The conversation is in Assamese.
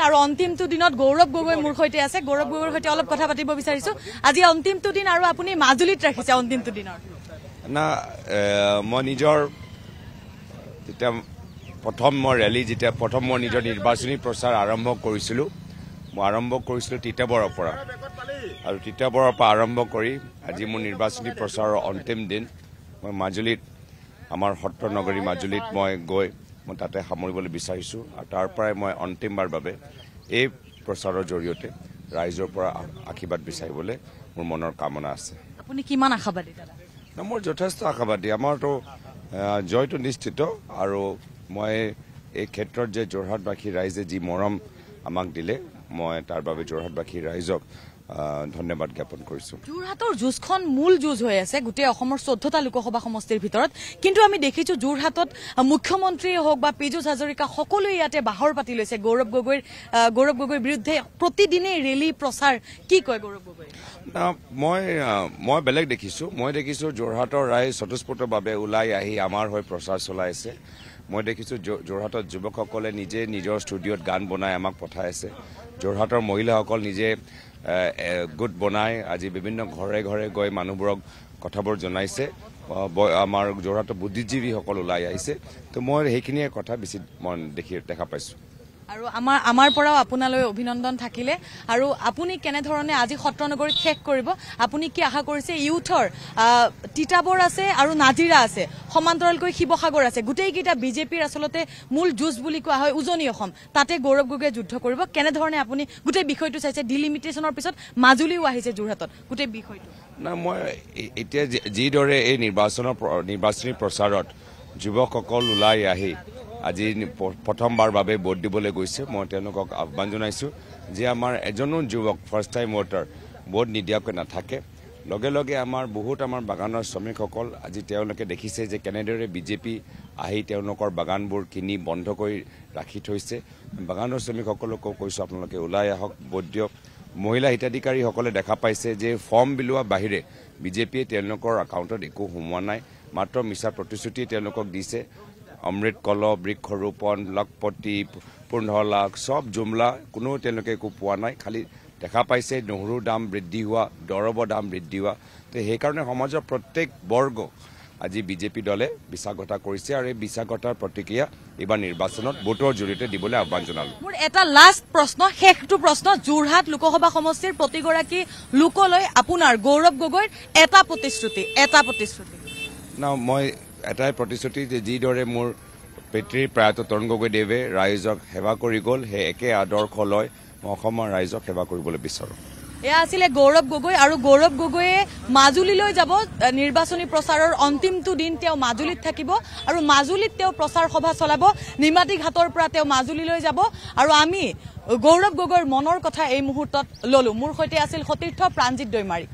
আৰু অন্তিমটো দিনত গৌৰৱ গগৈ মোৰ সৈতে আছে গৌৰৱ গগৈৰ সৈতে অলপ কথা পাতিব বিচাৰিছো আজি অন্তিমটো দিন আৰু আপুনি মাজুলীত ৰাখিছে অন্তিমটো দিনৰ না মই নিজৰ যেতিয়া প্ৰথম মই ৰেলী যেতিয়া প্ৰথম মই নিজৰ নিৰ্বাচনী প্ৰচাৰ আৰম্ভ কৰিছিলো তিতাবৰৰ পৰা আৰু তিতাবৰৰ পৰা আৰম্ভ কৰি আজি মোৰ নিৰ্বাচনী প্ৰচাৰৰ অন্তিম দিন মই মাজুলীত আমাৰ সত্ৰ নগৰী মাজুলীত মই গৈ মই তাতে সামৰিবলৈ বিচাৰিছো আৰু তাৰ পৰাই মই অন্তিমবাৰ বাবে এই প্ৰচাৰৰ জৰিয়তে ৰাইজৰ পৰা আশীৰ্বাদ বিচাৰিবলৈ মোৰ মনৰ কামনা আছে আপুনি কিমান আশাবাদী দাদা না মোৰ যথেষ্ট আশাবাদী আমাৰতো জয়টো নিশ্চিত আৰু মই এই ক্ষেত্ৰত যে যোৰহাটবাসী ৰাইজে যি মৰম আমাক দিলে মই তাৰ বাবে যোৰহাটবাসী ৰাইজক ধন্যবাদ জ্ঞাপন কৰিছো যোৰহাটৰ যুঁজখন মূল যুঁজ হৈ আছে গোটেই অসমৰ 14টা লোকসভা সমষ্টিৰ ভিতৰত কিন্তু আমি দেখিছো যোৰহাটত মুখ্যমন্ত্ৰী হওক বা পীযুষ হাজৰিকা সকলোৱে ইয়াতে বাহৰ পাতি লৈছে গৌৰৱ গগৈৰ বিৰুদ্ধে প্ৰতিদিনে ৰেলী প্ৰচাৰ কি কয় গৌৰৱ গগৈ মই বেলেগ দেখিছো যোৰহাটৰ ৰাইজ স্বতঃস্ফূৰ্তভাৱে ওলাই আহি আমাৰ হৈ প্ৰচাৰ চলাই আছে মই দেখিছো যোৰহাটৰ যুৱকসকলে নিজে নিজৰ ষ্টুডিঅ'ত গান বনাই আমাক পঠাই আছে যোৰহাটৰ মহিলাসকল নিজে গোট বনাই আজি বিভিন্ন ঘৰে ঘৰে গৈ মানুহবোৰক কথাবোৰ জনাইছে আমাৰ যোৰহাটৰ বুদ্ধিজীৱীসকল ওলাই আহিছে তো মই সেইখিনিয়ে কথা বেছি মন দেখা পাইছো আৰু আমাৰ পৰাও আপোনালৈ অভিনন্দন থাকিলে আৰু আপুনি কেনে ধৰণে আজি সত্ৰনগৰীত শেষ কৰিব আপুনি কি আশা কৰিছে ইউথৰ তিতাবৰ আছে আৰু নাজিৰা আছে সমান্তৰালকৈ শিৱসাগৰ আছে গোটেইকেইটা বিজেপিৰ আসলতে মূল যুঁজ বুলি কোৱা হয় উজনি অসম তাতে গৌৰৱ গগৈয়ে যুদ্ধ কৰিব কেনে ধৰণে আপুনি গোটেই বিষয়টো চাইছে ডিলিমিটেশনৰ পিছত মাজুলীও আহিছে যোৰহাটত গোটেই বিষয়টো না মই এতিয়া যিদৰে এই নিৰ্বাচনী প্ৰচাৰত যুৱকসকল ওলাই আহি আজি প্ৰথমবাৰ বাবে ভোট দিবলৈ গৈছে মই তেওঁলোকক আহ্বান জনাইছো যে আমাৰ এজনো যুৱক ফাৰ্ষ্ট টাইম ভোটাৰ ভোট নিদিয়াকৈ নাথাকে লগে লগে আমাৰ বাগানৰ শ্ৰমিকসকল আজি তেওঁলোকে দেখিছে যে কেনেদৰে বিজেপি আহি তেওঁলোকৰ বাগানবোৰ কিনি বন্ধ কৰি ৰাখি থৈছে বাগানৰ শ্ৰমিকসকলকো কৈছো আপোনালোকে ওলাই আহক ভোট দিয়ক মহিলা হিতাধিকাৰীসকলে দেখা পাইছে যে ফৰ্ম বিলোৱা বাহিৰে বিজেপিয়ে তেওঁলোকৰ একাউণ্টত একো সোমোৱা নাই মাত্ৰ মিছা প্ৰতিশ্ৰুতি তেওঁলোকক দিছে অমৃত কল বৃক্ষৰোপণ লখপতি 15 লাখ সব জুমলা কোনো তেওঁলোকে একো পোৱা নাই খালি দেখা পাইছে নহৰুৰ দাম বৃদ্ধি হোৱা দৰৱৰ দাম বৃদ্ধি হোৱা তো সেইকাৰণে সমাজৰ প্ৰত্যেক বৰ্গ আজি বিজেপি দলে বিশ্বাসঘাটা কৰিছে আৰু এই বিশ্বাসঘাটাৰ প্ৰতিক্ৰিয়া এইবাৰ নিৰ্বাচনত ভোটৰ জৰিয়তে দিবলৈ আহ্বান জনালো মোৰ এটা লাষ্ট প্ৰশ্ন শেষটো প্ৰশ্ন যোৰহাট লোকসভা সমষ্টিৰ প্ৰতিগৰাকী লোকলৈ আপোনাৰ গৌৰৱ গগৈৰ এটা প্ৰতিশ্ৰুতি না মই এটাই প্ৰতিশ্ৰুতি যে যিদৰে মোৰ পিতৃ প্ৰয়াত তৰুণ গগৈদেৱে ৰাইজক সেৱা কৰি গ'ল সেই একে আদৰ্শ লৈ মই অসমৰ ৰাইজক সেৱা কৰিবলৈ বিচাৰো এয়া আছিলে গৌৰৱ গগৈ আৰু গৌৰৱ গগৈয়ে মাজুলীলৈ যাব নিৰ্বাচনী প্ৰচাৰৰ অন্তিমটো দিন তেওঁ মাজুলীত থাকিব আৰু মাজুলীত তেওঁ প্ৰচাৰ সভা চলাব নিমাতী ঘাটৰ পৰা তেওঁ মাজুলীলৈ যাব আৰু আমি গৌৰৱ গগৈৰ মনৰ কথা এই মুহূৰ্তত ললো মোৰ সৈতে আছিল সতীৰ্থ প্ৰাণজিৎ দৈমাৰী